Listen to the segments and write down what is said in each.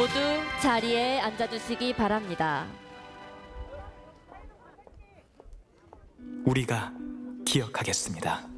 모두 자리에 앉아주시기 바랍니다. 우리가 기억하겠습니다.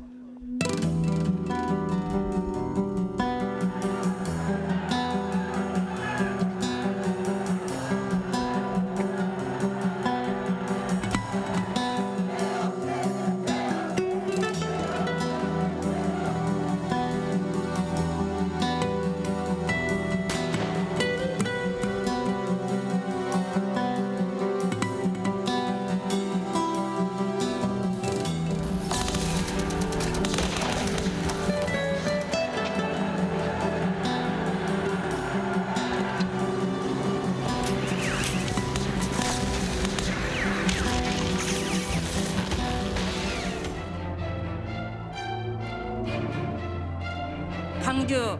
광주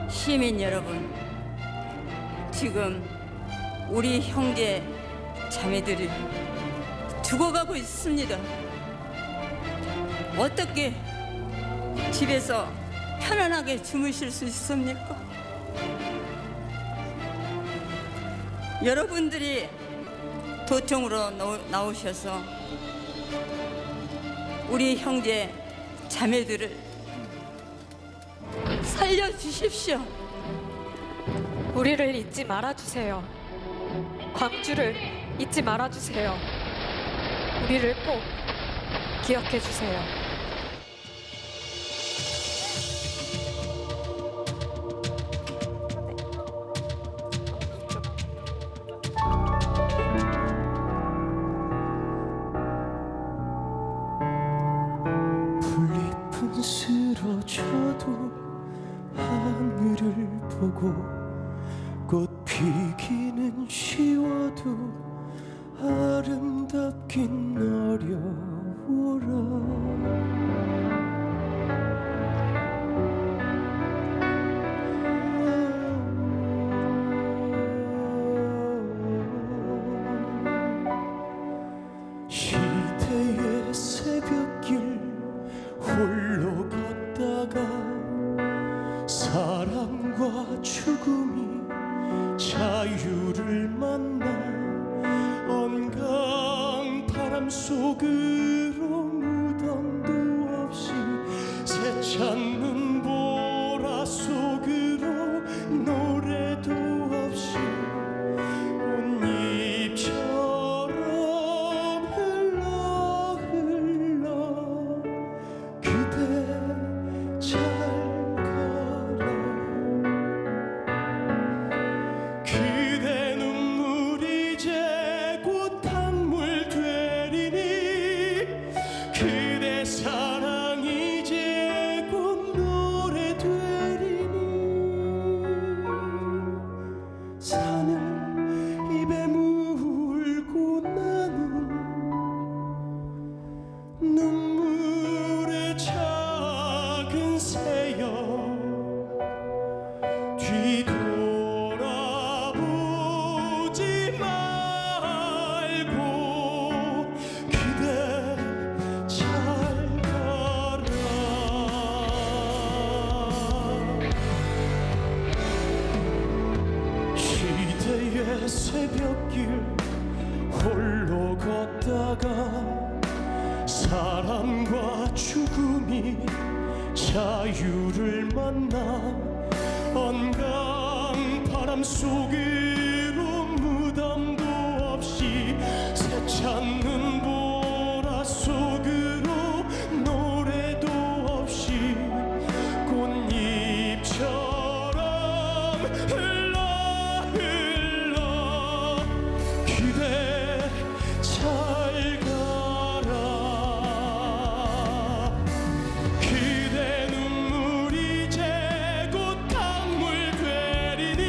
시민 여러분, 지금 우리 형제 자매들이 죽어가고 있습니다. 어떻게 집에서 편안하게 주무실 수 있습니까? 여러분들이 도청으로 나오셔서 우리 형제 자매들을 살려주십시오. 우리를 잊지 말아주세요. 광주를 잊지 말아주세요. 우리를 꼭 기억해주세요. 풀잎은 쓰러져도 하늘을 보고 꽃 피기는 쉬워도 아름답긴 어려워라. 시대의 새벽길 홀로 걷다가 사랑과 죽음이 자유를 만나 언강 바람 속으로 무덤도 없이 새찬 눈보라 속으로 노래도 없이 꽃잎처럼 흘러 그대 잘 그대 눈물 이제 곧 강물 되리니 그대 사랑 이제 곧 노래 되리니 산을 입에 물고 나는 눈물의 작은 새여 뒤돌아보지 말고 그대 잘 가라. 시대의 새벽길 홀로 걷다가 사람과 죽음이 자유를 만나 언강 바람 속으로 무덤도 없이 새찬 눈보라 속으로 노래도 없이 꽃잎처럼 흘러 그대 잘 가라. 그대 눈물 이제 곧 강물 되리니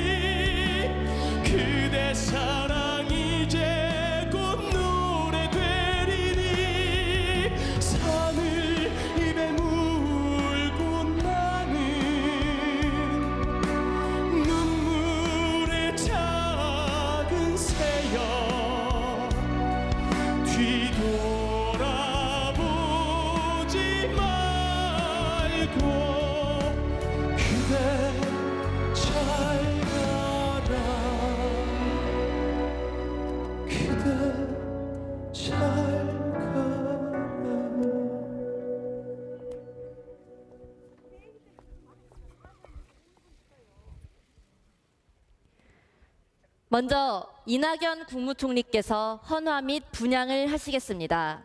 먼저 이낙연 국무총리께서 헌화 및 분양을 하시겠습니다.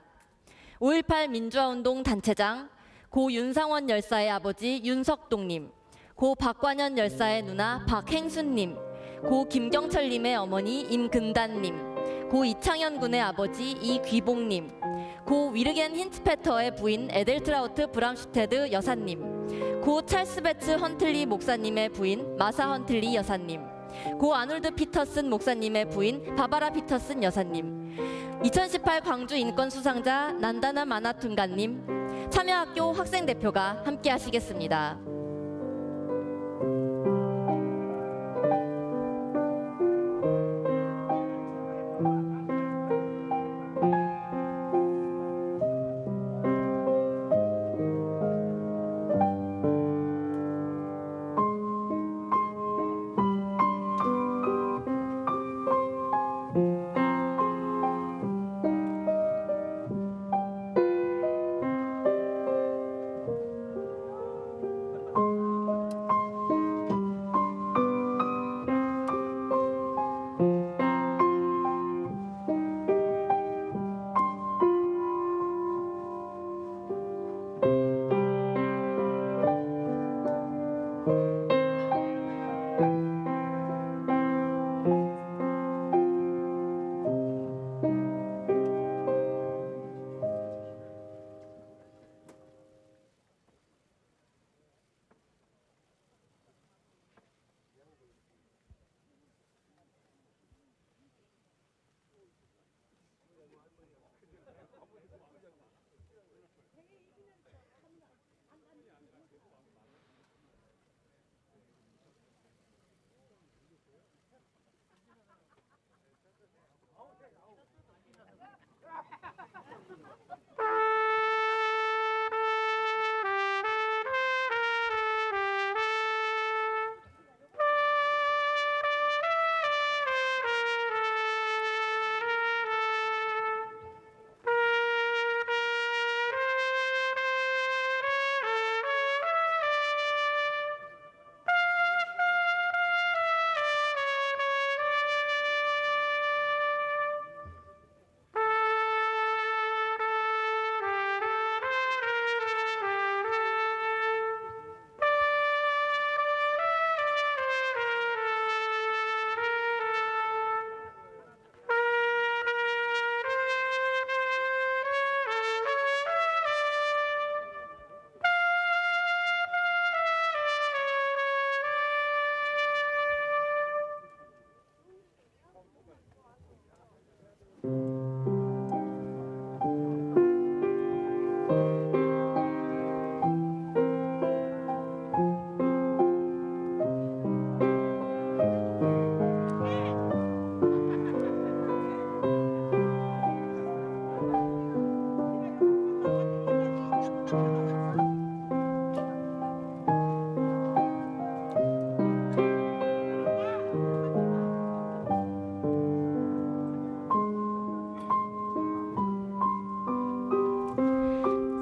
5.18 민주화운동 단체장 고 윤상원 열사의 아버지 윤석동님, 고 박관현 열사의 누나 박행순님, 고 김경철님의 어머니 임금단님, 고 이창현 군의 아버지 이귀봉님, 고 위르겐 힌츠페터의 부인 에델트라우트 브람슈테드 여사님, 고 찰스베츠 헌틀리 목사님의 부인 마사 헌틀리 여사님, 고 아놀드 피터슨 목사님의 부인 바바라 피터슨 여사님, 2018 광주 인권 수상자 난다나 마나툰가님, 참여학교 학생대표가 함께 하시겠습니다.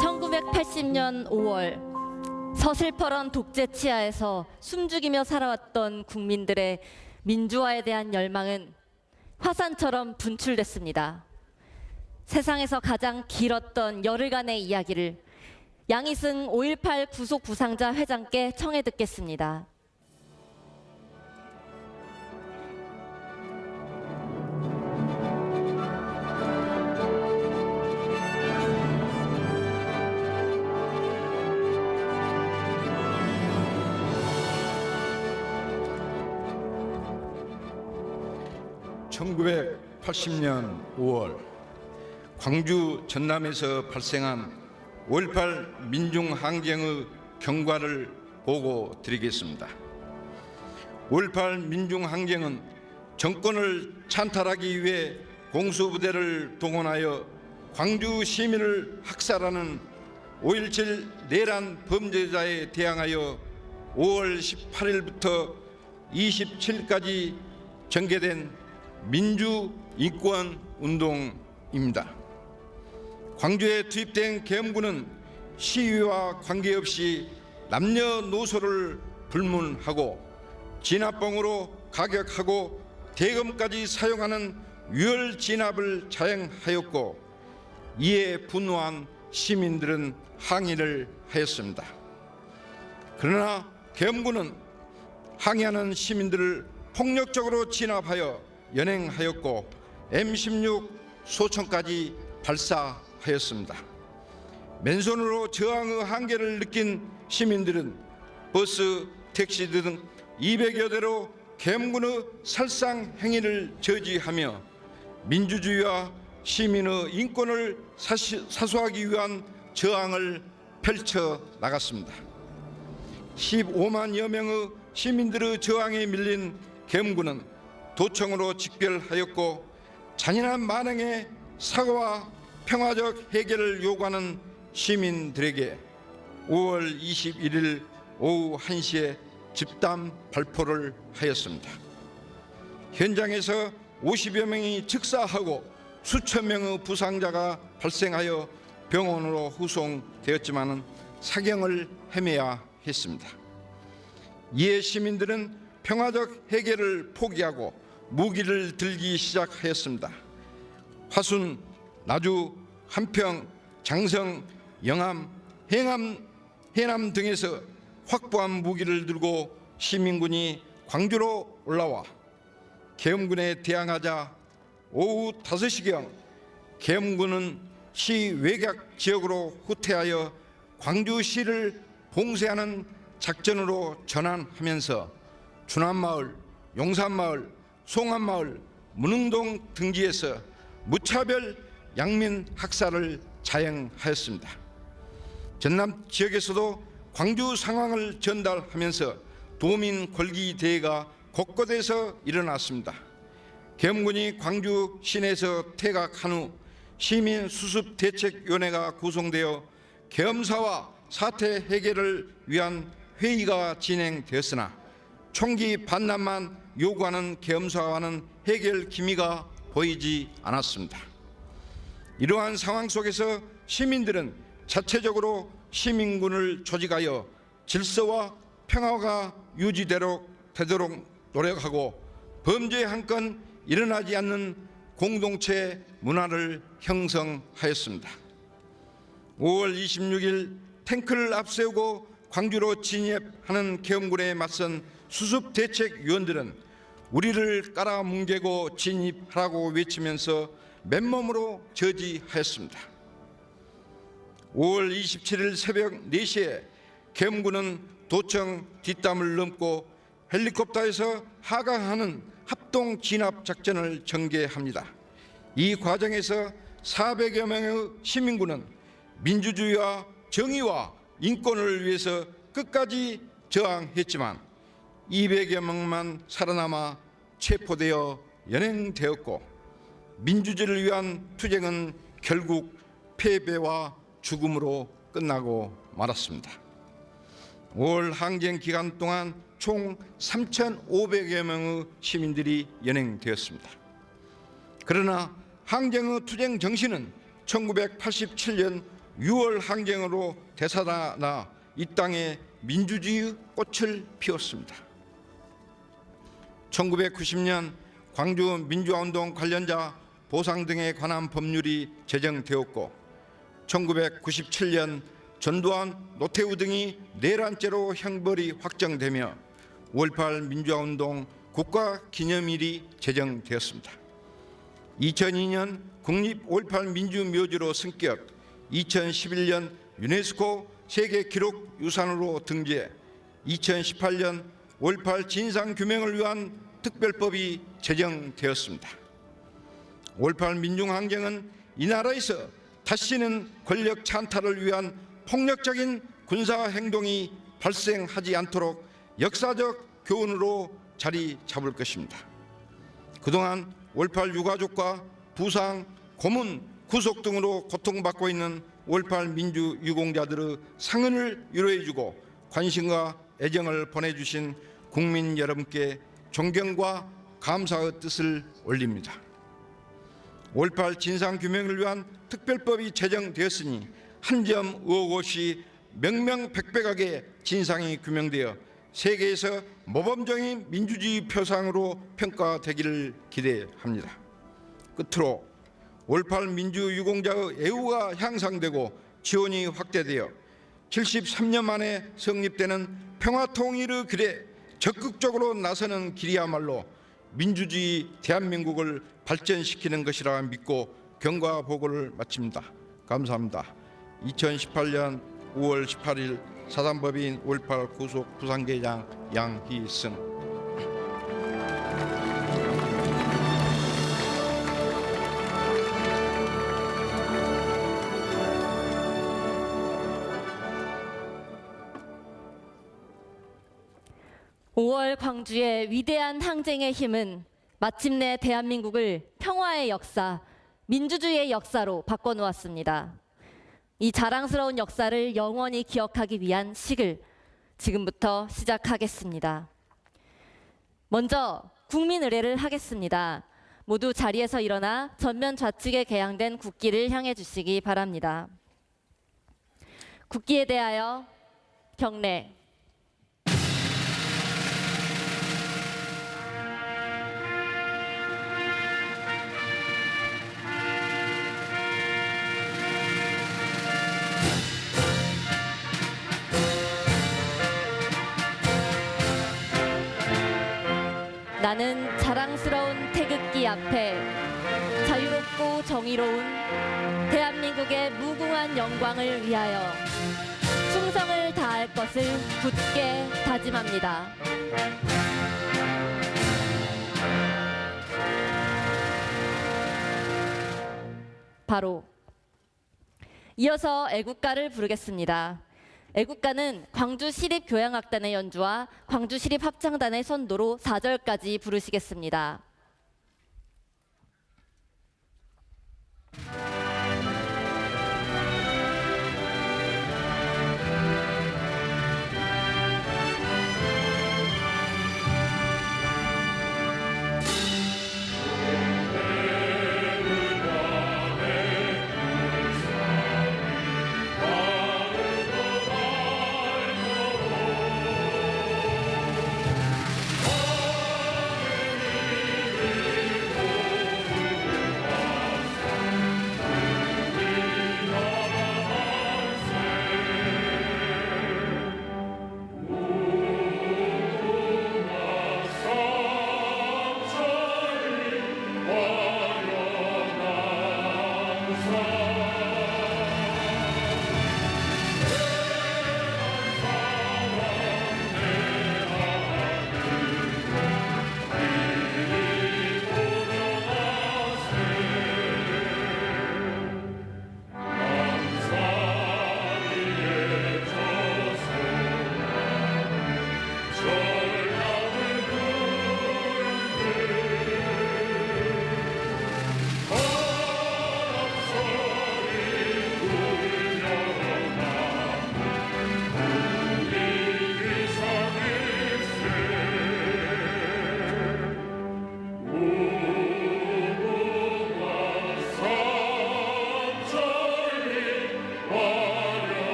(1980년 5월) 서슬퍼런 독재 치하에서 숨죽이며 살아왔던 국민들의 민주화에 대한 열망은 화산처럼 분출됐습니다. 세상에서 가장 길었던 열흘간의 이야기를 양희승 5.18 구속 부상자 회장께 청해 듣겠습니다. (1980년 5월) 광주 전남에서 발생한 5.18 민중항쟁의 경과를 보고 드리겠습니다. 5.18 민중항쟁은 정권을 찬탈하기 위해 공수부대를 동원하여 광주 시민을 학살하는 5.17 내란 범죄자에 대항하여 5월 18일부터 27일까지 전개된 민주인권운동입니다. 광주에 투입된 계엄군은 시위와 관계없이 남녀노소를 불문하고 진압봉으로 가격하고 대검까지 사용하는 유혈 진압을 자행하였고, 이에 분노한 시민들은 항의를 하였습니다. 그러나 계엄군은 항의하는 시민들을 폭력적으로 진압하여 연행하였고 M16 소총까지 발사하였습니다. 맨손으로 저항의 한계를 느낀 시민들은 버스, 택시 등 200여 대로 계엄군의 살상 행위를 저지하며 민주주의와 시민의 인권을 사수하기 위한 저항을 펼쳐 나갔습니다. 15만여 명의 시민들의 저항에 밀린 계엄군은 도청으로 직별하였고, 잔인한 만행의 사과와 평화적 해결을 요구하는 시민들에게 5월 21일 오후 1시에 집단 발포를 하였습니다. 현장에서 50여 명이 즉사하고 수천 명의 부상자가 발생하여 병원으로 후송되었지만 사경을 헤매야 했습니다. 이에 시민들은 평화적 해결을 포기하고 무기를 들기 시작하였습니다. 화순, 나주, 한평, 장성, 영암, 해남 등에서 확보한 무기를 들고 시민군이 광주로 올라와 계엄군에 대항하자 오후 5시경 계엄군은 시 외곽 지역으로 후퇴하여 광주시를 봉쇄하는 작전으로 전환하면서 준안마을, 용산마을, 송암마을, 문흥동 등지에서 무차별 양민 학살을 자행하였습니다. 전남 지역에서도 광주 상황을 전달하면서 도민 걸기 대회가 곳곳에서 일어났습니다. 계엄군이 광주 시내에서 퇴각한 후 시민수습대책위원회가 구성되어 계엄사와 사태 해결을 위한 회의가 진행되었으나 총기 반납만 요구하는 계엄사와는 해결 기미가 보이지 않았습니다. 이러한 상황 속에서 시민들은 자체적으로 시민군을 조직하여 질서와 평화가 유지되도록 노력하고 범죄 한 건 일어나지 않는 공동체 문화를 형성하였습니다. 5월 26일 탱크를 앞세우고 광주로 진입하는 계엄군에 맞선 수습대책위원들은 우리를 깔아뭉개고 진입하라고 외치면서 맨몸으로 저지하였습니다. 5월 27일 새벽 4시에 계엄군은 도청 뒷담을 넘고 헬리콥터에서 하강하는 합동 진압 작전을 전개합니다. 이 과정에서 400여 명의 시민군은 민주주의와 정의와 인권을 위해서 끝까지 저항했지만 200여 명만 살아남아 체포되어 연행되었고, 민주주의를 위한 투쟁은 결국 패배와 죽음으로 끝나고 말았습니다. 5월 항쟁 기간 동안 총 3,500여 명의 시민들이 연행되었습니다. 그러나 항쟁의 투쟁 정신은 1987년 6월 항쟁으로 되살아나 이 땅에 민주주의의 꽃을 피웠습니다. 1990년 광주 민주화운동 관련자 보상 등에 관한 법률이 제정되었고, 1997년 전두환, 노태우 등이 내란죄로 형벌이 확정되며 5.18 민주화운동 국가기념일이 제정되었습니다. 2002년 국립 5.18 민주묘지로 승격, 2011년 유네스코 세계기록유산으로 등재, 2018년 5.18 진상규명을 위한 특별법이 제정되었습니다. 5.18 민중항쟁은 이 나라에서 다시는 권력 찬탈을 위한 폭력적인 군사행동이 발생하지 않도록 역사적 교훈으로 자리 잡을 것입니다. 그동안 5.18 유가족과 부상, 고문, 구속 등으로 고통받고 있는 5.18 민주유공자들의 상흔을 위로해주고 관심과 애정을 보내주신 국민 여러분께 존경과 감사의 뜻을 올립니다. 5.18 진상규명을 위한 특별법이 제정되었으니 한 점 의혹 없이 명명백백하게 진상이 규명되어 세계에서 모범적인 민주주의 표상으로 평가되기를 기대합니다. 끝으로 5.18 민주유공자의 애우가 향상되고 지원이 확대되어 73년 만에 성립되는 평화통일의 길에 적극적으로 나서는 길이야말로 민주주의 대한민국을 발전시키는 것이라 믿고 경과 보고를 마칩니다. 감사합니다. 2018년 5월 18일 사단법인 5.18 구속 부산계장 양희승. (5월) 광주의 위대한 항쟁의 힘은 마침내 대한민국을 평화의 역사, 민주주의의 역사로 바꿔놓았습니다. 이 자랑스러운 역사를 영원히 기억하기 위한 식을 지금부터 시작하겠습니다. 먼저 국민 의례를 하겠습니다. 모두 자리에서 일어나 전면 좌측에 개양된 국기를 향해 주시기 바랍니다. 국기에 대하여 경례. 나는 자랑스러운 태극기 앞에 자유롭고 정의로운 대한민국의 무궁한 영광을 위하여 충성을 다할 것을 굳게 다짐합니다. 바로 이어서 애국가를 부르겠습니다. 애국가는 광주시립교향악단의 연주와 광주시립합창단의 선도로 4절까지 부르시겠습니다.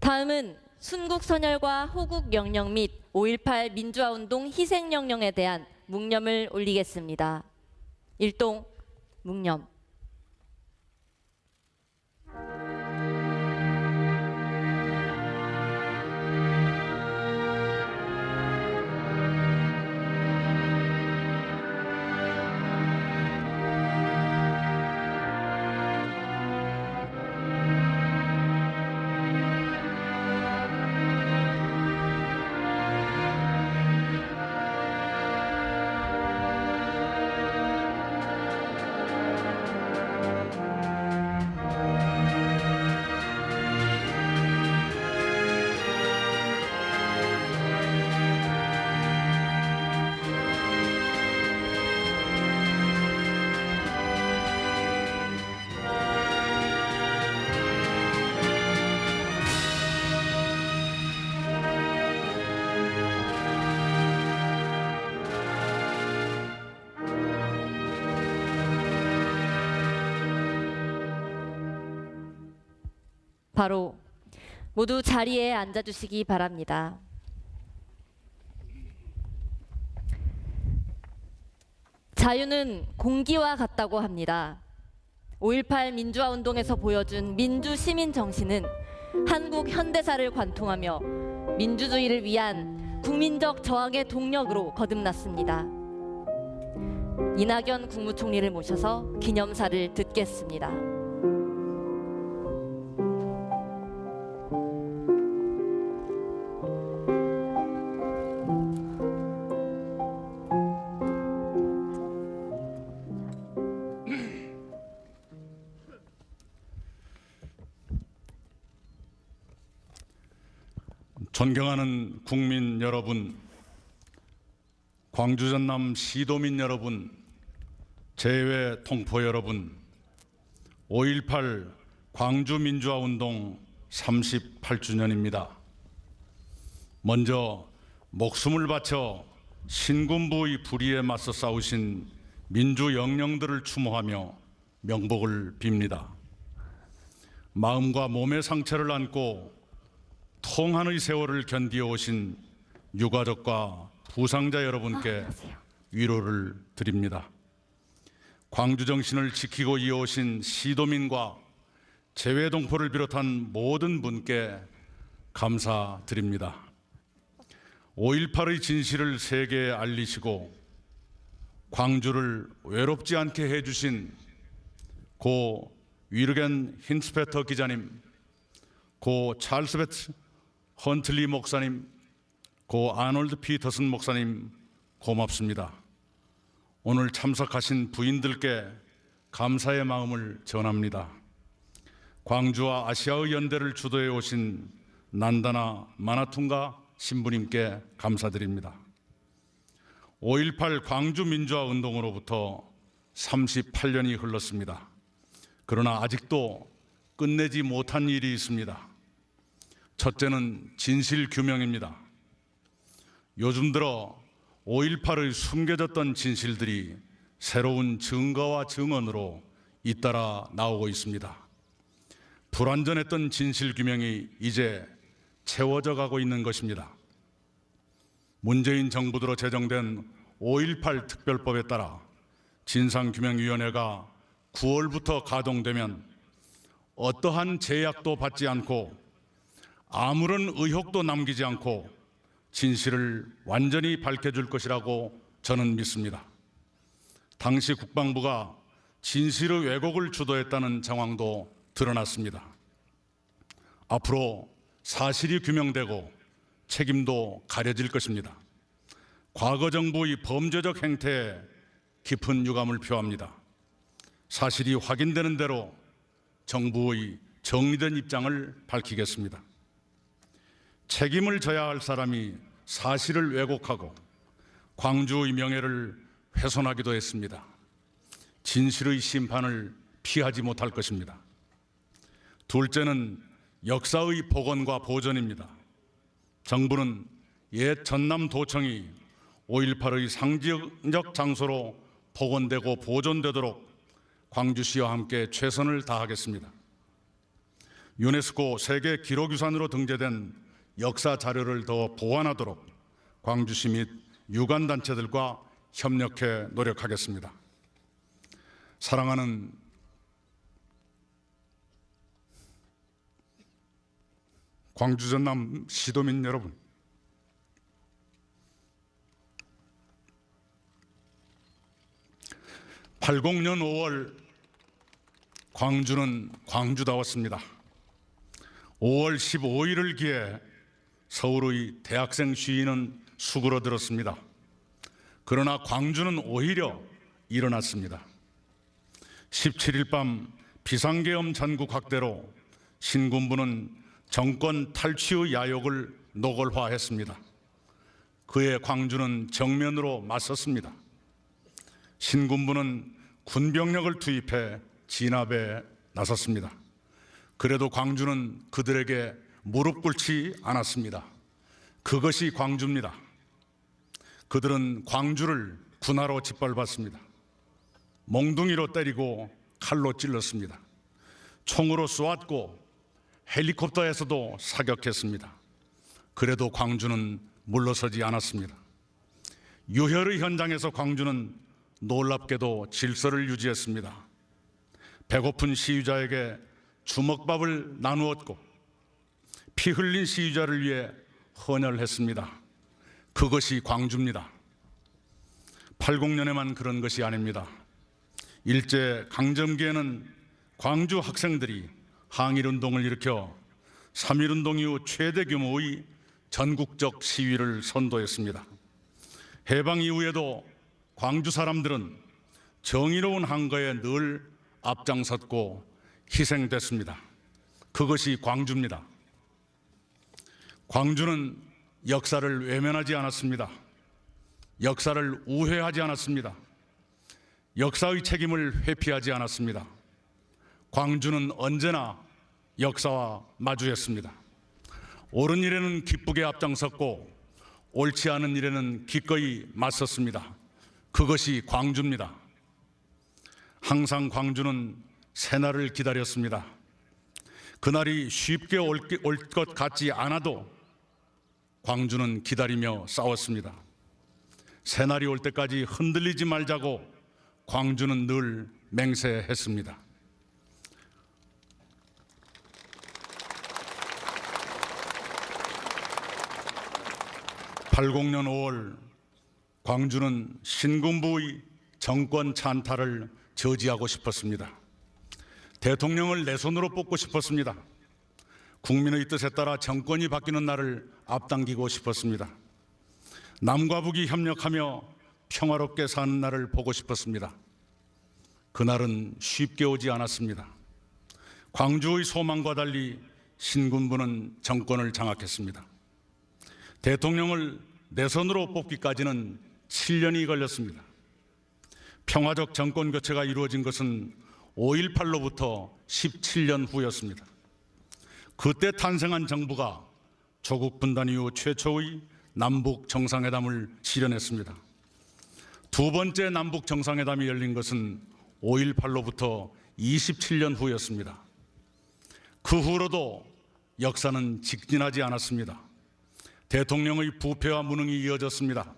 다음은 순국선열과 호국영령 및 5.18 민주화운동 희생영령에 대한 묵념을 올리겠습니다. 일동 묵념. 바로 모두 자리에 앉아주시기 바랍니다. 자유는 공기와 같다고 합니다. 5.18 민주화 운동에서 보여준 민주 시민 정신은 한국 현대사를 관통하며 민주주의를 위한 국민적 저항의 동력으로 거듭났습니다. 이낙연 국무총리를 모셔서 기념사를 듣겠습니다. 존경하는 국민 여러분, 광주 전남 시도민 여러분, 재외 동포 여러분, 5.18 광주 민주화 운동 38주년입니다. 먼저 목숨을 바쳐 신군부의 불의에 맞서 싸우신 민주 영령들을 추모하며 명복을 빕니다. 마음과 몸의 상처를 안고 통한의 세월을 견디어 오신 유가족과 부상자 여러분께 위로를 드립니다. 광주 정신을 지키고 이어오신 시도민과 재외동포를 비롯한 모든 분께 감사드립니다. 5.18의 진실을 세계에 알리시고 광주를 외롭지 않게 해주신 고 위르겐 힌스페터 기자님, 고 찰스 베츠 헌틀리 목사님, 고 아놀드 피터슨 목사님 고맙습니다. 오늘 참석하신 부인들께 감사의 마음을 전합니다. 광주와 아시아의 연대를 주도해 오신 난다나 마나퉁가 신부님께 감사드립니다. 5.18 광주 민주화 운동으로부터 38년이 흘렀습니다. 그러나 아직도 끝내지 못한 일이 있습니다. 첫째는 진실 규명입니다. 요즘 들어 5.18의 숨겨졌던 진실들이 새로운 증거와 증언으로 잇따라 나오고 있습니다. 불완전했던 진실 규명이 이제 채워져 가고 있는 것입니다. 문재인 정부 들어 제정된 5.18 특별법에 따라 진상규명위원회가 9월부터 가동되면 어떠한 제약도 받지 않고 아무런 의혹도 남기지 않고 진실을 완전히 밝혀줄 것이라고 저는 믿습니다. 당시 국방부가 진실의 왜곡을 주도했다는 정황도 드러났습니다. 앞으로 사실이 규명되고 책임도 가려질 것입니다. 과거 정부의 범죄적 행태에 깊은 유감을 표합니다. 사실이 확인되는 대로 정부의 정리된 입장을 밝히겠습니다. 책임을 져야 할 사람이 사실을 왜곡하고 광주의 명예를 훼손하기도 했습니다. 진실의 심판을 피하지 못할 것입니다. 둘째는 역사의 복원과 보존입니다. 정부는 옛 전남도청이 5.18의 상징적 장소로 복원되고 보존되도록 광주시와 함께 최선을 다하겠습니다. 유네스코 세계 기록유산으로 등재된 역사 자료를 더 보완하도록 광주시 및 유관단체들과 협력해 노력하겠습니다. 사랑하는 광주 전남 시도민 여러분, (80년 5월) 광주는 광주다웠습니다. 5월 15일을 기해 서울의 대학생 시위는 수그러들었습니다. 그러나 광주는 오히려 일어났습니다. 17일 밤 비상계엄 전국 확대로 신군부는 정권 탈취의 야욕을 노골화했습니다. 그에 광주는 정면으로 맞섰습니다. 신군부는 군병력을 투입해 진압에 나섰습니다. 그래도 광주는 그들에게 무릎 꿇지 않았습니다. 그것이 광주입니다. 그들은 광주를 군화로 짓밟았습니다. 몽둥이로 때리고 칼로 찔렀습니다. 총으로 쏘았고 헬리콥터에서도 사격했습니다. 그래도 광주는 물러서지 않았습니다. 유혈의 현장에서 광주는 놀랍게도 질서를 유지했습니다. 배고픈 시위자에게 주먹밥을 나누었고 피 흘린 시위자를 위해 헌혈했습니다. 그것이 광주입니다. 80년에만 그런 것이 아닙니다. 일제 강점기에는 광주 학생들이 항일운동을 일으켜 3.1운동 이후 최대 규모의 전국적 시위를 선도했습니다. 해방 이후에도 광주 사람들은 정의로운 항거에 늘 앞장섰고 희생됐습니다. 그것이 광주입니다. 광주는 역사를 외면하지 않았습니다. 역사를 우회하지 않았습니다. 역사의 책임을 회피하지 않았습니다. 광주는 언제나 역사와 마주했습니다. 옳은 일에는 기쁘게 앞장섰고 옳지 않은 일에는 기꺼이 맞섰습니다. 그것이 광주입니다. 항상 광주는 새날을 기다렸습니다. 그날이 쉽게 올 것 같지 않아도 광주는 기다리며 싸웠습니다. 새날이 올 때까지 흔들리지 말자고 광주는 늘 맹세했습니다. (80년 5월) 광주는 신군부의 정권 찬탈을 저지하고 싶었습니다. 대통령을 내 손으로 뽑고 싶었습니다. 국민의 뜻에 따라 정권이 바뀌는 날을 앞당기고 싶었습니다. 남과 북이 협력하며 평화롭게 사는 날을 보고 싶었습니다. 그날은 쉽게 오지 않았습니다. 광주의 소망과 달리 신군부는 정권을 장악했습니다. 대통령을 내 손으로 뽑기까지는 7년이 걸렸습니다. 평화적 정권 교체가 이루어진 것은 5.18로부터 17년 후였습니다. 그때 탄생한 정부가 조국 분단 이후 최초의 남북 정상회담을 실현했습니다. 두 번째 남북 정상회담이 열린 것은 5.18로부터 27년 후였습니다. 그 후로도 역사는 직진하지 않았습니다. 대통령의 부패와 무능이 이어졌습니다.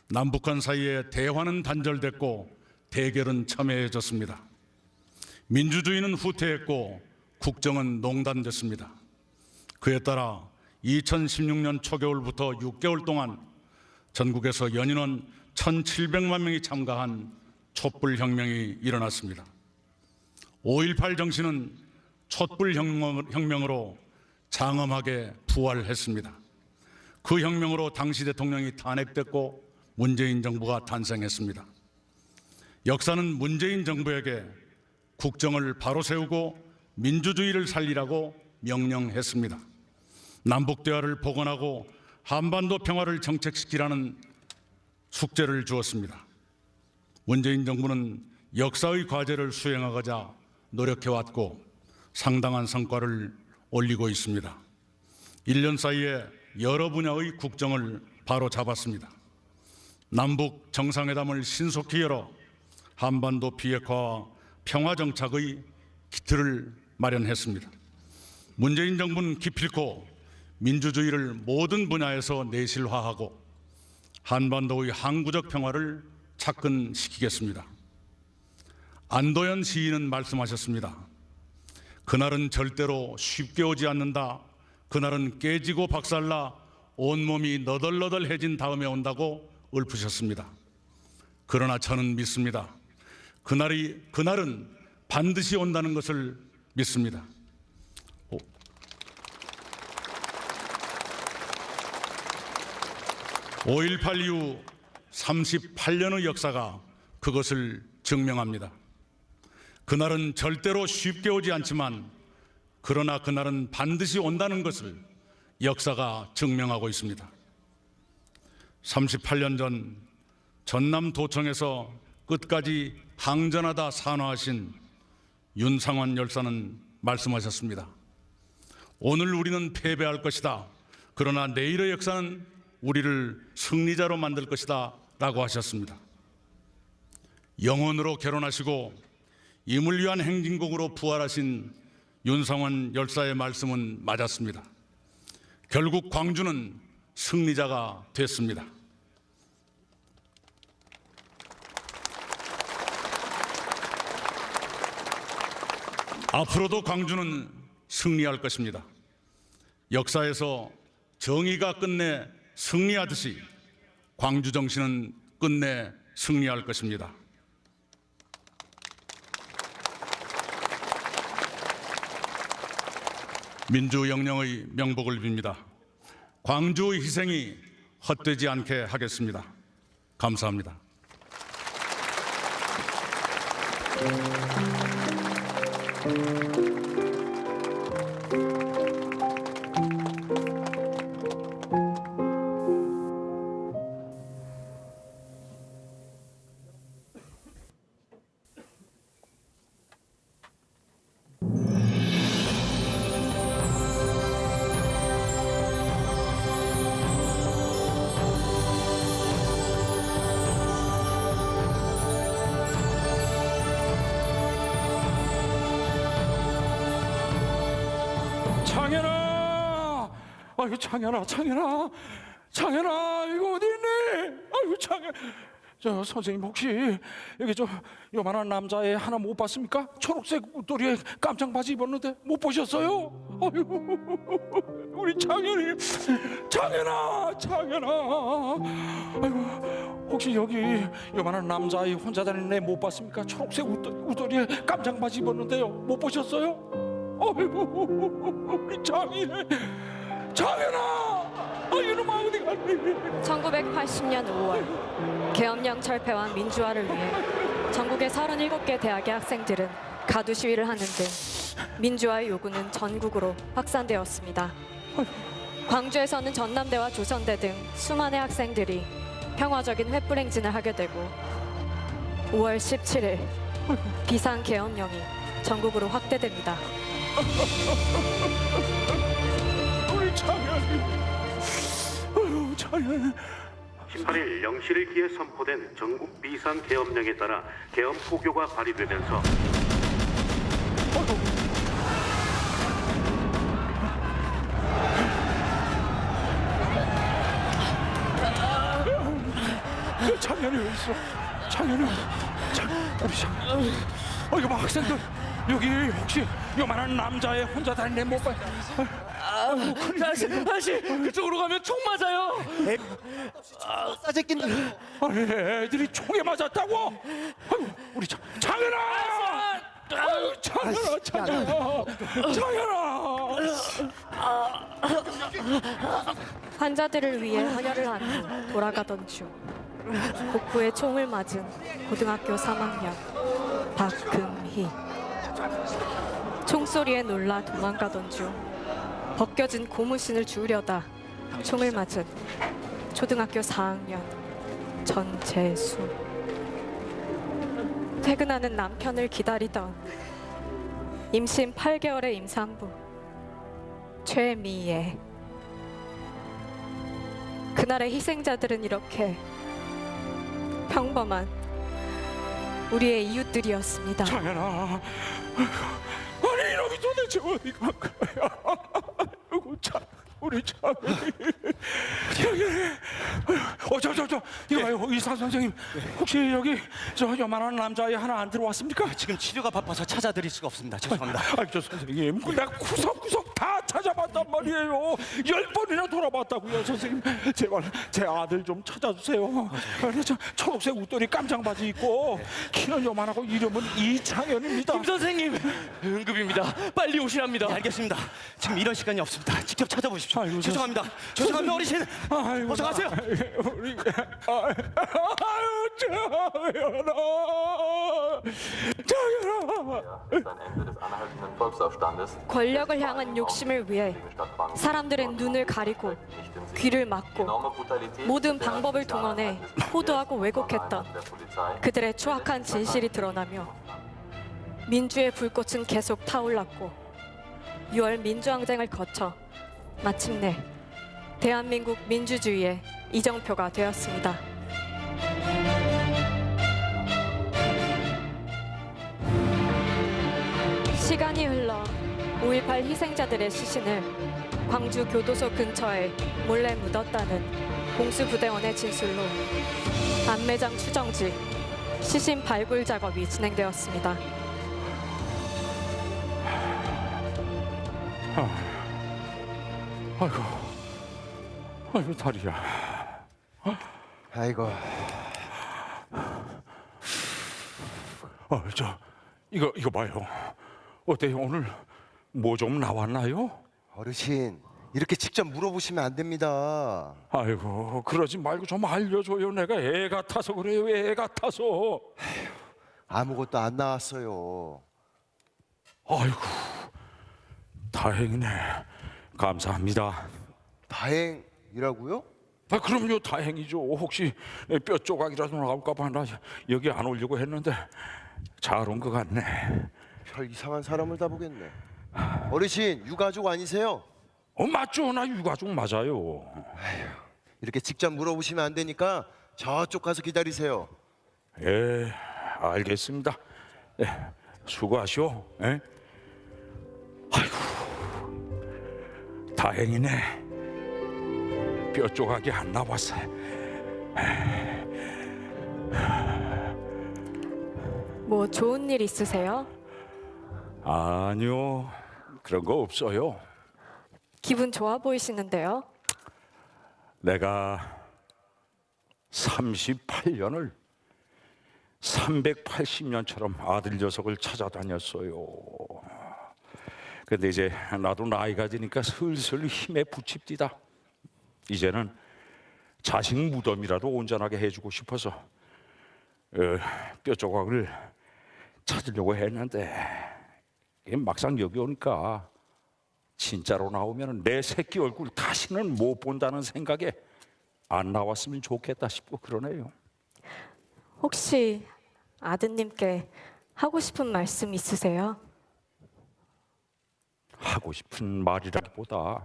남북한 사이에 대화는 단절됐고 대결은 첨예해졌습니다. 민주주의는 후퇴했고 국정은 농단됐습니다. 그에 따라 2016년 초겨울부터 6개월 동안 전국에서 연인원 1,700만 명이 참가한 촛불혁명이 일어났습니다. 5.18 정신은 촛불혁명으로 장엄하게 부활했습니다. 그 혁명으로 당시 대통령이 탄핵됐고 문재인 정부가 탄생했습니다. 역사는 문재인 정부에게 국정을 바로 세우고 민주주의를 살리라고 명령했습니다. 남북 대화를 복원하고 한반도 평화를 정책시키라는 숙제를 주었습니다. 문재인 정부는 역사의 과제를 수행하고자 노력해왔고 상당한 성과를 올리고 있습니다. 1년 사이에 여러 분야의 국정을 바로 잡았습니다. 남북 정상회담을 신속히 열어 한반도 비핵화와 평화 정착의 기틀을 마련했습니다. 문재인 정부는 기필코 민주주의를 모든 분야에서 내실화하고 한반도의 항구적 평화를 착근시키겠습니다. 안도현 시인은 말씀하셨습니다. 그날은 절대로 쉽게 오지 않는다. 그날은 깨지고 박살나 온몸이 너덜너덜해진 다음에 온다고 읊으셨습니다. 그러나 저는 믿습니다. 그날은 반드시 온다는 것을 믿습니다. 5.18 이후 38년의 역사가 그것을 증명합니다. 그날은 절대로 쉽게 오지 않지만 그러나 그날은 반드시 온다는 것을 역사가 증명하고 있습니다. 38년 전 전남도청에서 끝까지 항전하다 산화하신 윤상원 열사는 말씀하셨습니다. 오늘 우리는 패배할 것이다. 그러나 내일의 역사는 우리를 승리자로 만들 것이다 라고 하셨습니다. 영혼으로 결혼하시고 임을 위한 행진곡으로 부활하신 윤상원 열사의 말씀은 맞았습니다. 결국 광주는 승리자가 됐습니다. 앞으로도 광주는 승리할 것입니다. 역사에서 정의가 끝내 승리하듯이 광주 정신은 끝내 승리할 것입니다. 민주 영령의 명복을 빕니다. 광주의 희생이 헛되지 않게 하겠습니다. 감사합니다. 창현아, 아이고 창현아, 이거 어디 있니? 아이고 창현, 저 선생님 혹시 여기 저 요만한 남자애 하나 못 봤습니까? 초록색 옷도리에 깜짝 바지 입었는데 못 보셨어요? 아이고 우리 창현아, 아이고 혹시 여기 요만한 남자애 혼자 다니는 애 못 봤습니까? 초록색 옷도리에 깜짝 바지 입었는데요, 못 보셨어요? 아이고 우리 장현아, 이놈아 어디 갔니? 1980년 5월 계엄령 철폐와 민주화를 위해 전국의 37개 대학의 학생들은 가두 시위를 하는 등 민주화의 요구는 전국으로 확산되었습니다. 광주에서는 전남대와 조선대 등 수많은 학생들이 평화적인 횃불 행진을 하게 되고 5월 17일 비상 계엄령이 전국으로 확대됩니다. 우리 장현이, 아유 장현. 18일 0시를 기해 선포된 전국 비상 계엄령에 따라 계엄 포교가 발휘되면서 장현이 왜 있어? 장현이, 우리 장현. 이거 봐 학생들. 여기 혹시 요만한 남자애 혼자 다니는 애 못 봐? 다시 그쪽으로 가면 총 맞아요. 싸제끼는. 아니 애들이 총에 맞았다고? 아이고 우리 장현아! 아유 장현아. 환자들을 위해 헌혈을 한 후 돌아가던 중 복부에 총을 맞은 고등학교 3학년 박금희. 총소리에 놀라 도망가던 중 벗겨진 고무신을 주우려다 총을 맞은 초등학교 4학년 전재수. 퇴근하는 남편을 기다리던 임신 8개월의 임산부 최미애. 그날의 희생자들은 이렇게 평범한 우리의 이웃들이었습니다. 장현아, 아니 이놈이 도대체 대체 어디 간 거야? 아이고 참, 우리 참. 저 이거 봐요, 의사 선생님. 혹시 여기 저 요만한 남자애 하나 안 들어왔습니까? 지금 치료가 바빠서 찾아드릴 수가 없습니다. 죄송합니다. 저 선생님, 내가 구석구석 다 찾아봤단 말이에요. 10번이나 돌아봤다고요, 선생님. 제발 제 아들 좀 찾아주세요. 저 초록색 웃돌이 깜장 바지 입고 키는 요만하고 이름은 이창현입니다. 김 선생님, 응급입니다. 빨리 오시랍니다. 네, 알겠습니다. 지금 이런 시간이 없습니다. 직접 찾아보십시오. 아이고, 죄송합니다. 죄송합니다, 어르신. 아이고, 어서 가세요. 우리 창현아, 권력을 향한 욕심을 위해 사람들의 눈을 가리고 귀를 막고 모든 방법을 동원해 호도하고 왜곡했던 그들의 추악한 진실이 드러나며 민주의 불꽃은 계속 타올랐고 6월 민주항쟁을 거쳐 마침내 대한민국 민주주의의 이정표가 되었습니다. 시간이 흘러 5.18 희생자들의 시신을 광주 교도소 근처에 몰래 묻었다는 공수부대원의 진술로 안매장 추정지 시신 발굴 작업이 진행되었습니다. 아이고 다리야. 아이고, 저 이거 봐요. 어때요, 오늘 뭐 좀 나왔나요? 어르신 이렇게 직접 물어보시면 안 됩니다. 아이고 그러지 말고 좀 알려줘요. 내가 애 같아서 그래요. 애 같아서. 아무것도 안 나왔어요. 아이고 다행이네. 감사합니다. 다행이라고요? 그럼요, 다행이죠. 혹시 뼈 조각이라도 나올까 봐 나 여기 안 오려고 했는데 잘 온 것 같네. 별 이상한 사람을 다 보겠네. 어르신 유가족 아니세요? 맞죠, 나 유가족 맞아요. 이렇게 직접 물어보시면 안 되니까 저쪽 가서 기다리세요. 예, 알겠습니다. 예, 수고하시오. 예? 아이고, 다행이네. 뼈 조각이 안 나왔어. 뭐 좋은 일 있으세요? 아니요, 그런 거 없어요. 기분 좋아 보이시는데요? 내가 38년을 380년처럼 아들 녀석을 찾아다녔어요. 근데 이제 나도 나이가 드니까 슬슬 힘에 부칩디다. 이제는 자식 무덤이라도 온전하게 해주고 싶어서 뼈 조각을 찾으려고 했는데 막상 여기 오니까 진짜로 나오면 내 새끼 얼굴 다시는 못 본다는 생각에 안 나왔으면 좋겠다 싶고 그러네요. 혹시 아드님께 하고 싶은 말씀 있으세요? 하고 싶은 말이라기보다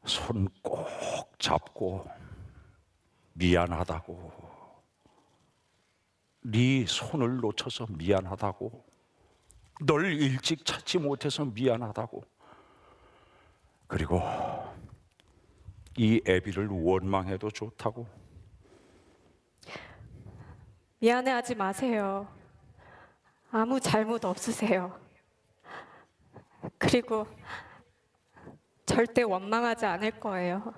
손 꼭 잡고 미안하다고, 네 손을 놓쳐서 미안하다고, 널 일찍 찾지 못해서 미안하다고, 그리고 이 애비를 원망해도 좋다고. 미안해하지 마세요. 아무 잘못 없으세요. 그리고 절대 원망하지 않을 거예요.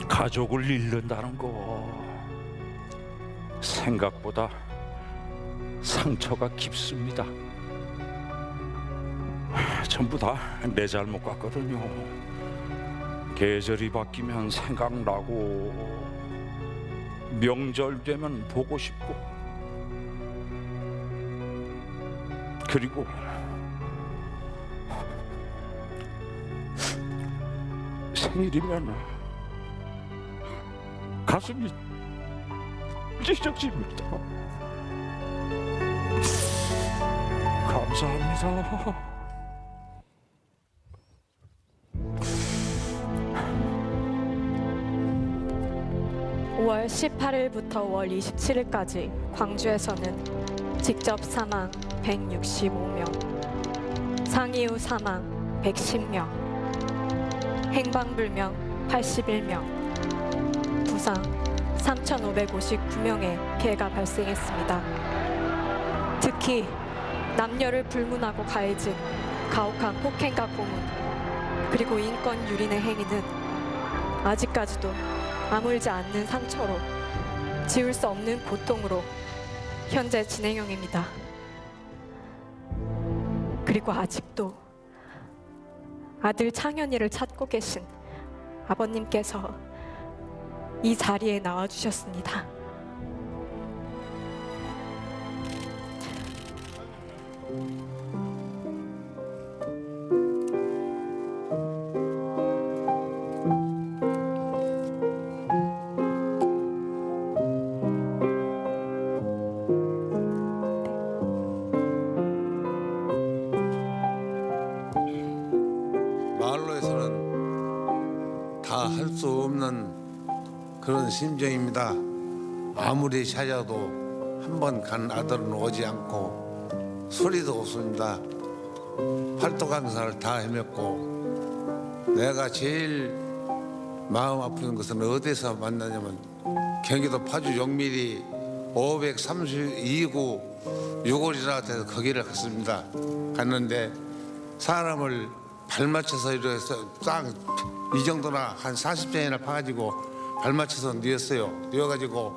가족을 잃는다는 거 생각보다 상처가 깊습니다. 전부 다 내 잘못 같거든요. 계절이 바뀌면 생각나고, 명절 되면 보고 싶고, 그리고 생일이면 가슴이 찢어집니다. 감사합니다. 5월 18일부터 5월 27일까지 광주에서는 직접 사망 165명, 상이후 사망 110명, 행방불명 81명, 부상 3,559명의 피해가 발생했습니다. 특히 남녀를 불문하고 가해진 가혹한 폭행과 고문, 그리고 인권 유린의 행위는 아직까지도 아물지 않는 상처로, 지울 수 없는 고통으로 현재 진행형입니다. 그리고 아직도 아들 창현이를 찾고 계신 아버님께서 이 자리에 나와주셨습니다. 말로 해서는 다 할 수 없는 그런 심정입니다. 아무리 찾아도 한 번 간 아들은 오지 않고 소리도 없습니다. 팔도 강산을 다 헤맸고, 내가 제일 마음 아픈 것은 어디서 만나냐면 경기도 파주 용밀이 532구 6월이라 해서 거기를 갔습니다. 갔는데 사람을 발 맞춰서 이렇게 딱 이 정도나 한 40전이나 파가지고 발 맞춰서 뉘었어요. 뉘어가지고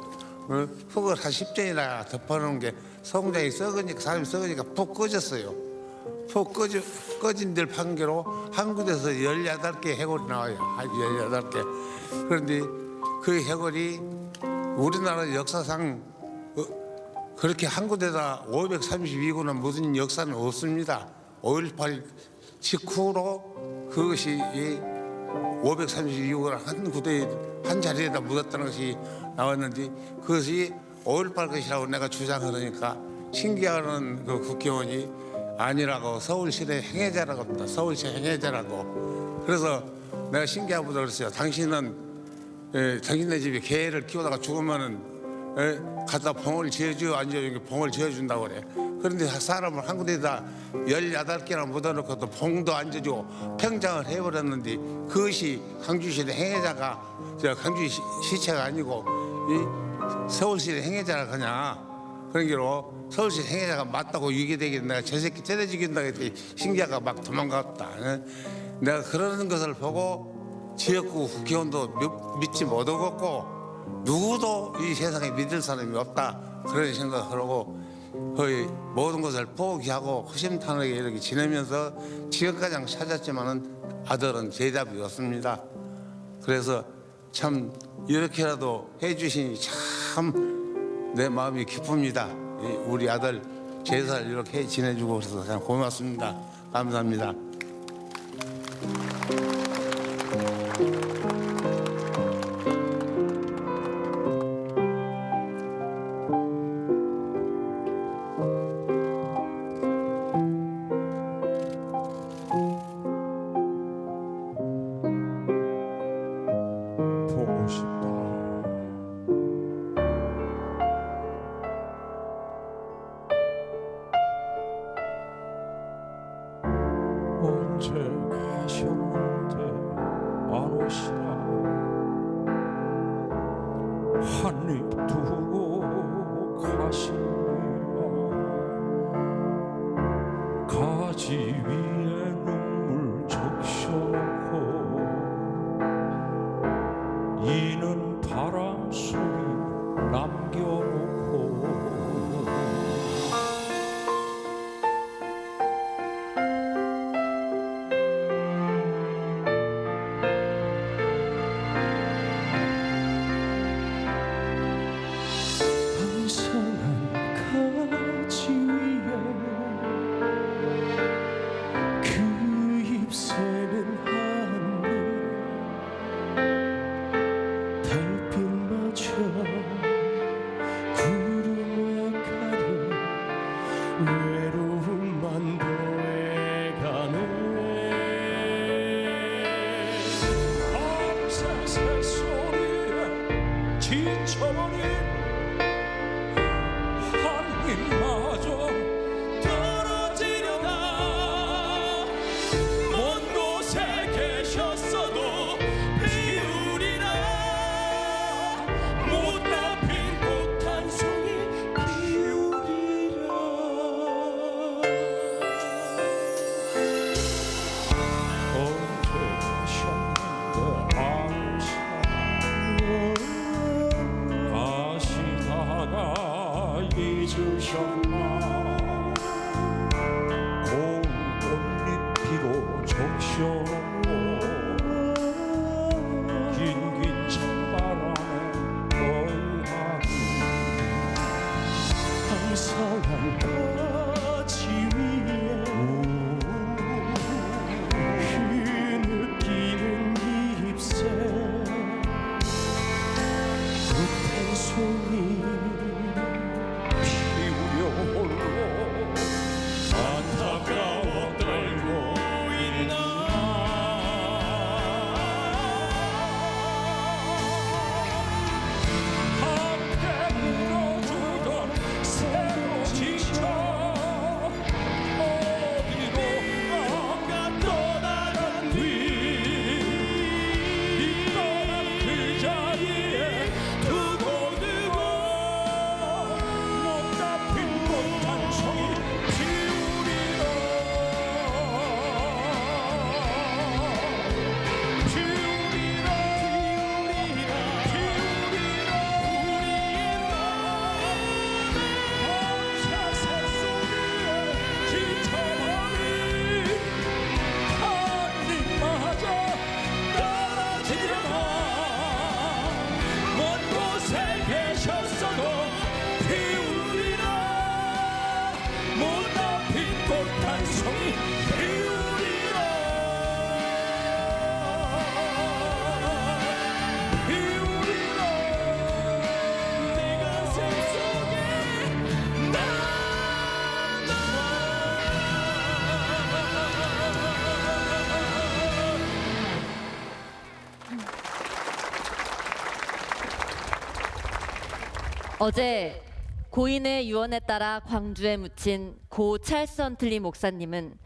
흙을 한 10전이나 덮어놓은 게 성장이 썩으니까, 사람이 썩으니까 푹 꺼졌어요. 푹 꺼진 데를 판결로 한 군데서 18개 해골이 나와요. 18개. 그런데 그 해골이 우리나라 역사상 그렇게 한 군데다 532구나 무슨 역사는 없습니다. 5.18 직후로 그것이 532구나 한 구대 한 자리에다 묻었다는 것이 나왔는데, 그것이 5.18 것이라고 내가 주장하니까 신기하는 그 국회의원이 아니라고, 서울시의 행해자라고 합니다. 서울시 행해자라고. 그래서 내가 신기하다고 그랬어요. 당신은 당신네 집에 개를 키우다가 죽으면은 갖다 봉을 지어줘, 안 지어줘? 봉을 지어준다고 그래. 그런데 사람을 한 군데다 18개나 묻어놓고 또 봉도 안 지어주고 평장을 해버렸는데, 그것이 광주시의 행해자가, 광주시체가 아니고 이 서울시의 행해자라 하냐. 그런 게로 서울시 행해자가 맞다고 유기되게 내가 저 새끼 때려 죽인다 했더니 신기하가 막 도망갔다. 내가 그러는 것을 보고 지역구 국회의원도 믿지 못하겠고 누구도 이 세상에 믿을 사람이 없다, 그런 생각을 하고 거의 모든 것을 포기하고 허심탄회하게 이렇게 지내면서 지금까지 찾았지만은 아들은 대답이 없습니다. 그래서 참 이렇게라도 해주시니 참 내 마음이 기쁩니다. 우리 아들 제사를 이렇게 지내주고 그래서 참 고맙습니다. 감사합니다. 보고 싶다. 언제 가셨는데 안 오시나. 한입 두고 가시니라. 가지 위에 눈물 적셔놓고 이는 바람 소리 남겨놓고. 항상한 가지 위에 그 잎새는 달빛마저 지쳐버린 하나님마저 떨어지려다 먼 곳에 계셨어도 비우리라 못다 핀 꽃 한 송이 피우리라 언제 가셨는데 가시다가 잊으셨나 고운 꽃잎 피고 적셔놓고 긴긴 찬바람에 거하니 항상한 꽃이 위에 흐느끼는 잎새 꽃한 송이 피우려 홀로 안타까워 떨고 있나 함께 울어주던 새도 지쳐 어디론가 떠나간 뒤 떠난 그 자리에 두고 못다 핀 꽃 한 송이 피우리라 피우리라 우리의 마음에 밤새 새소리에 지쳐버린 하나님마저 떨어지려다 먼 곳에 계셨어도 피우리라 못다 핀 꽃 한 송이 피우리라 피우리라 내 가슴 속에 어제 고인의 유언에 따라 광주에 묻힌 고 찰스 헌틀리 목사님은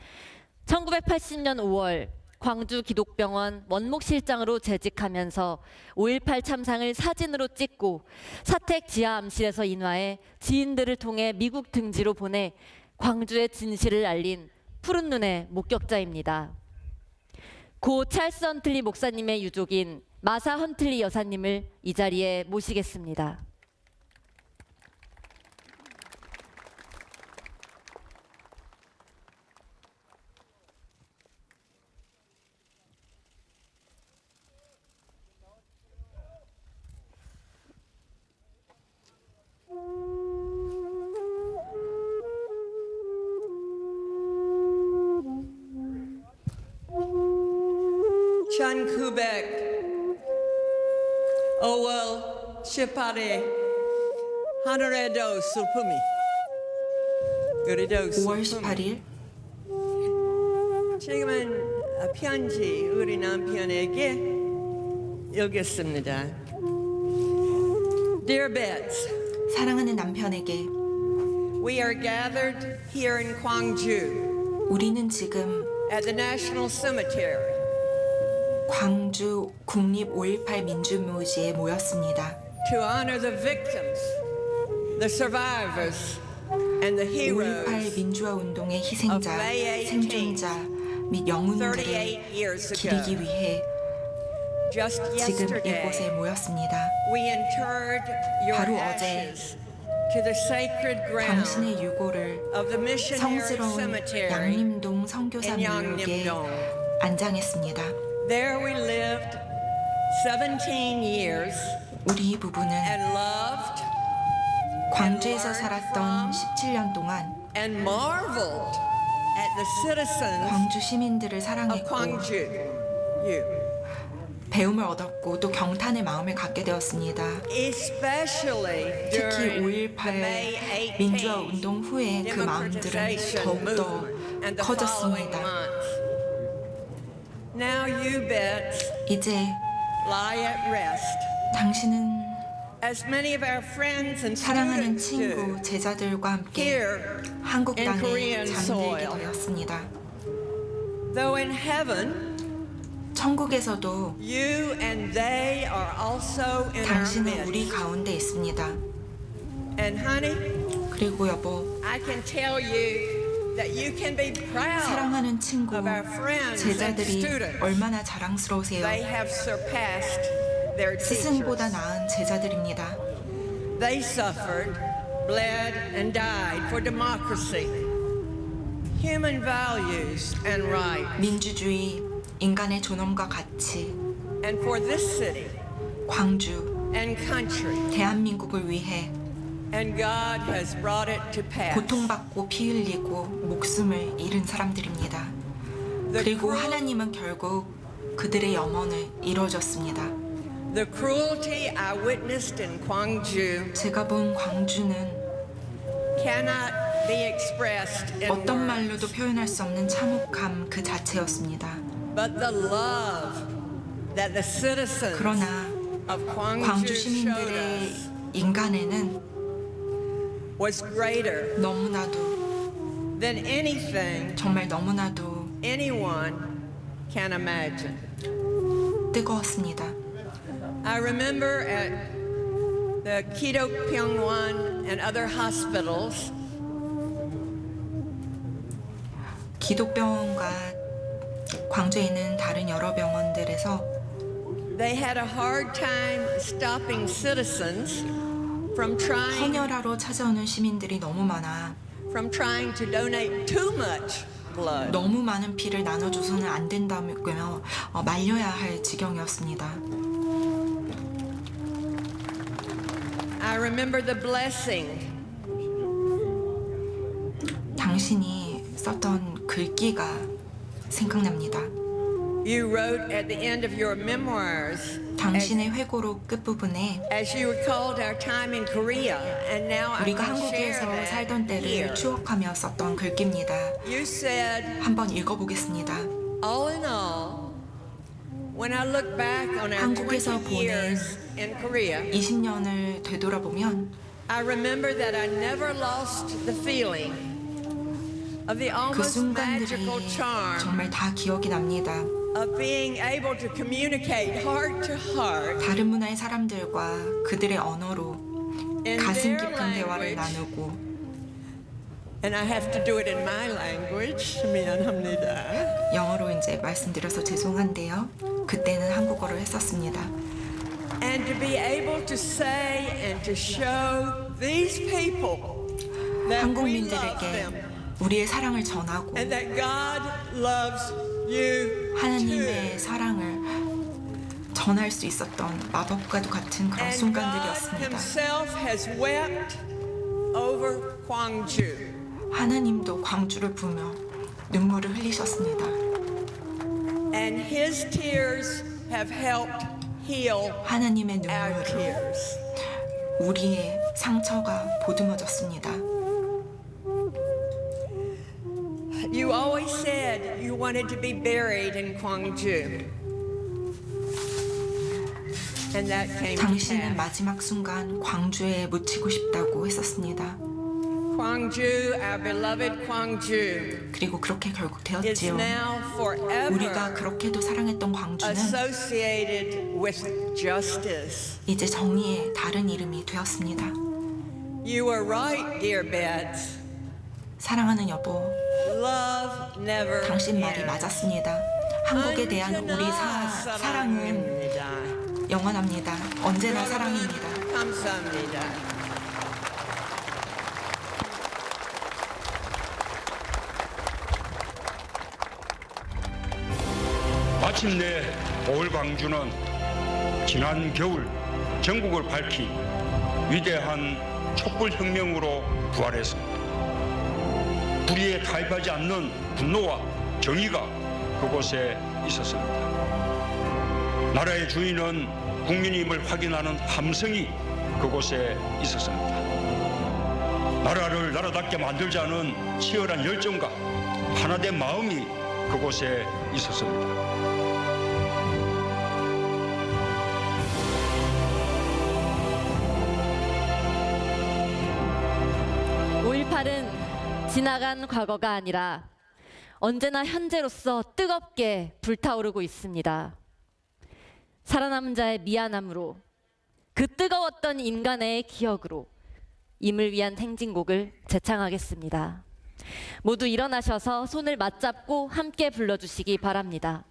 1980년 5월 광주 기독병원 원목실장으로 재직하면서 5.18 참상을 사진으로 찍고 사택 지하 암실에서 인화해 지인들을 통해 미국 등지로 보내 광주의 진실을 알린 푸른 눈의 목격자입니다. 고 찰스 헌틀리 목사님의 유족인 마사 헌틀리 여사님을 이 자리에 모시겠습니다. (1905월 18일) 하늘에도 슬픔이 우리도 5월 슬픔이 18일 지금은 편지 우리 남편에게 읽겠습니다. Dear Bets, 사랑하는 남편에게 we are gathered here in Gwangju 우리는 지금 at the National Cemetery 광주 국립 5.18 민주묘지에 모였습니다. to honor the victims, the survivors, and the 5.18 heroes 민주화 운동의 희생자, 생존자 및 영웅들을 38 years ago. 기리기 위해 Just 지금 yesterday, 이곳에 모였습니다. we interred your 바로 어제 ashes to the sacred ground 당신의 유골을 of the missionary 성스러운 cemetery 양림동 선교사 in 묘역에 Yangnam-dong. 안장했습니다. There we lived 17 years 우리 부부는 and loved 광주에서 살았던 17년 동안 and marveled at the citizens 광주 시민들을 of 사랑했고 Gwangju. 배움을 얻었고 또 경탄의 마음을 갖게 되었습니다. Especially 특히 during the 5.18 May 18th 민주화 운동 후에 그 마음들은 더욱더 and the 커졌습니다. following months. Now you bet 이제 lie at rest 당신은 as many of our friends and 사랑하는 students 친구, do 제자들과 함께 here 한국 in 땅에 Korean 잠들게 soil. 되었습니다. Though in heaven, 천국에서도 you and they are also in our 당신은 우리 midst. 가운데 있습니다. And honey, 그리고 여보, I can tell you that you can be proud 사랑하는 친구, of our friends and 제자들이 students. 얼마나 자랑스러우세요. They have surpassed their 스승보다 teachers. 나은 제자들입니다. They suffered, bled, and died for democracy, human values and rights, 민주주의, 인간의 존엄과 가치, and for this city 광주, and country. 대한민국을 위해 And God has brought it to pass. 고통받고 피 흘리고 목숨을 잃은 사람들입니다. 그리고 하나님은 결국 그들의 염원을 이루어줬습니다. The cruelty I witnessed in Gwangju 제가 본 광주는 cannot be expressed in 어떤 words, 말로도 표현할 수 없는 참혹함 그 자체였습니다. but the love that the citizens 그러나 of 광주 Gwangju showed 시민들의 us 인간에는 was greater 너무나도 than anything 정말 너무나도 anyone can imagine. 뜨거웠습니다. I remember at the Kido Pyongwon and other hospitals, 기독병원과 광주에 있는 다른 여러 병원들에서 they had a hard time stopping citizens from trying 헌혈하러 찾아오는 시민들이 너무 많아 to donate too much blood. 너무 많은 피를 나눠줘서는 안 된다며 말려야 할 지경이었습니다. I remember the blessing 당신이 썼던 글귀가 생각납니다. you wrote at the end of your memoirs 당신의 회고록 끝부분에 as you recalled our time in Korea, and now I 우리가 can share 한국에서 that 살던 때를 here. 추억하며 썼던 글귀입니다. You said, 한번 읽어보겠습니다. all in all, when I look back on our 한국에서 20 years in Korea, 20년을 되돌아보면 I remember that I never lost the feeling of the 그 almost 순간들이 magical charm 정말 다 기억이 납니다. of being able to communicate heart to heart 다른 문화의 사람들과 그들의 언어로 in 가슴 their 깊은 대화를 language. 나누고 And I have to do it in my language. 미안합니다. 영어로 이제 말씀드려서 죄송한데요. 그때는 한국어로 했었습니다. And to be able to say and to show these people that we love 한국민들에게 them 우리의 사랑을 전하고 and that God loves you 하나님의 too. 사랑을 전할 수 있었던 마법과도 같은 그런 And God 순간들이었습니다. Himself has wept over Gwangju. 하나님도 광주를 보며 눈물을 흘리셨습니다. And His tears have helped heal 하나님의 our 눈물로 tears. 우리의 상처가 보듬어졌습니다. You always said you wanted to be buried in Gwangju. And that came to 당신은 pass. 마지막 순간 광주에 묻히고 싶다고 했었습니다. Gwangju, our beloved Gwangju, 그리고 그렇게 결국 is 되었지요. now 우리가 forever 그렇게도 사랑했던 광주는 associated with justice. 이제 정의의 다른 이름이 되었습니다. You were right, dear Bets. 사랑하는 여보, Love never 당신 말이 ends. 맞았습니다. 한국에 대한 우리 사랑은 영원합니다. 언제나 사랑입니다. 감사합니다. 마침내 5월 광주는 지난 겨울 전국을 밝힌 위대한 촛불혁명으로 부활했습니다. 불의에 타협하지 않는 분노와 정의가 그곳에 있었습니다. 나라의 주인은 국민임을 확인하는 함성이 그곳에 있었습니다. 나라를 나라답게 만들자는 치열한 열정과 하나된 마음이 그곳에 있었습니다. 부활은 지나간 과거가 아니라 언제나 현재로서 뜨겁게 불타오르고 있습니다. 살아남은 자의 미안함으로, 그 뜨거웠던 인간의 기억으로 임을 위한 행진곡을 재창하겠습니다. 모두 일어나셔서 손을 맞잡고 함께 불러주시기 바랍니다.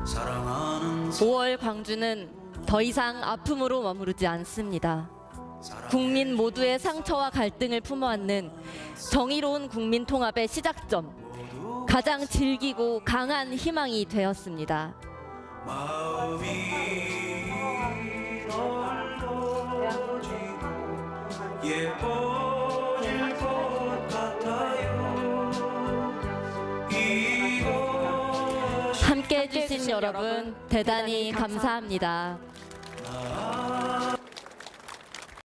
사랑하는 5월 광주는 더 이상 아픔으로 머무르지 않습니다. 국민 모두의 상처와 갈등을 품어안는 정의로운 국민 통합의 시작점, 가장 질기고 강한 희망이 되었습니다. 마음이 넓어지고 예뻐질 것 같아요. 함께해 주신 여러분 대단히 감사합니다.